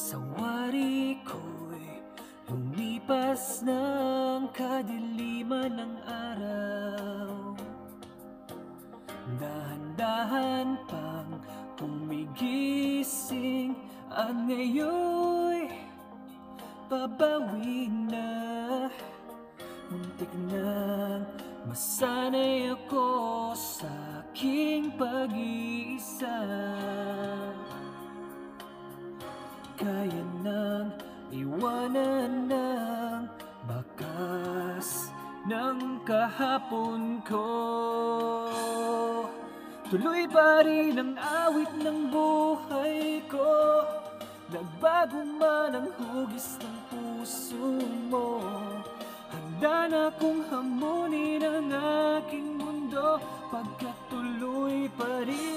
Sa wari ko'y lumipas ng kadiliman ng araw. Dahan-dahan pang gumigising at ngayon'y pabawi na. Muntik nang masanay ako sa aking pag-iisa. Kaya nang iwanan ng bakas ng kahapon ko. Tuloy pa rin ang awit ng buhay ko. Nagbago man ang hugis ng puso mo. Handa na kong hamunin ang aking mundo, pagkat tuloy pa rin.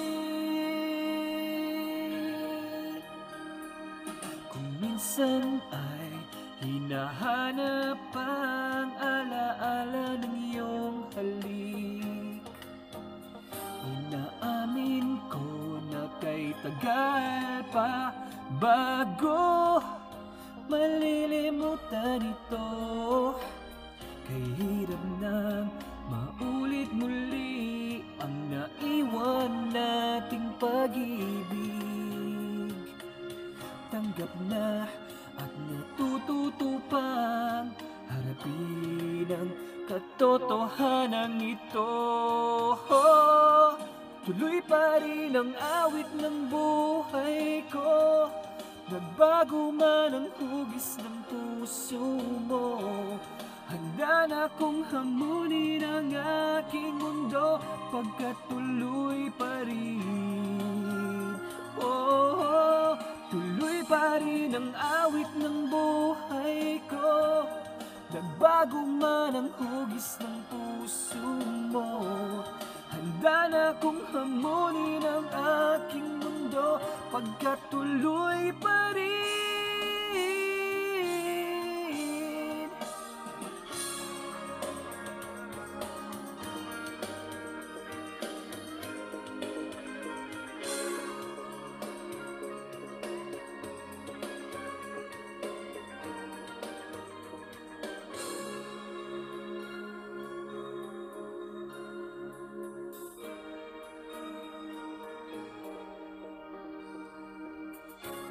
Kung minsan ay hinahanap ang alaala ng iyong halik, inaamin ko na kay tagal pa bago malilimutan ito. Kay hirap nang maulit muli ang naiwan nating pag-ibig. Tanggap na at natututo pang harapin ang katotohanan ito. Tuloy pa rin ang awit ng buhay ko. Nagbago man ang hugis ng puso mo. Handa na kong hamunin ang aking mundo, pagkat tuloy pa rin. Oh, tuloy pa rin ang awit ng buhay ko. Nagbago man ang hugis ng puso mo. Handa na kong hamunin ang aking mundo, pagkat tuloy pa rin.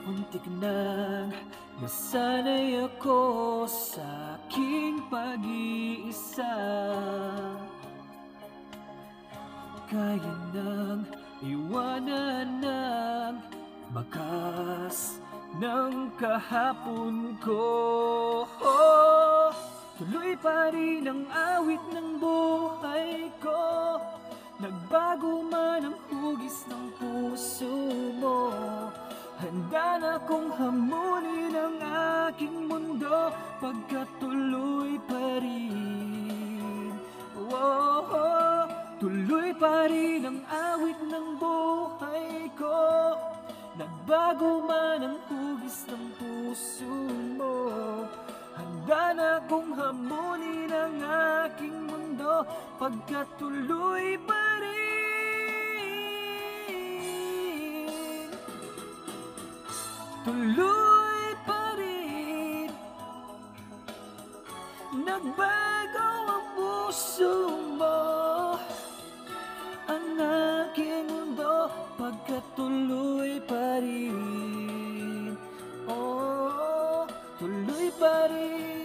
Muntik nang nasanay ako sa aking pag-iisa. Kaya nang iwanan ng bakas ng kahapon ko. Tuloy pa rin ang awit ng buhay ko. Nagbago man ang hugis ng puso mo. Handa na kong hamunin ang aking mundo, pagkat tuloy pa rin. Oh, tuloy pa rin ang awit ng buhay ko. Nagbago man ang hugis ng puso mo. Handa na kong hamunin ang aking mundo, pagkat tuloy pa rin. Tuloy pa rin. Nagbago ang puso mo, ang aking mundo, pagkat tuloy pa rin. Oh, tuloy pa rin.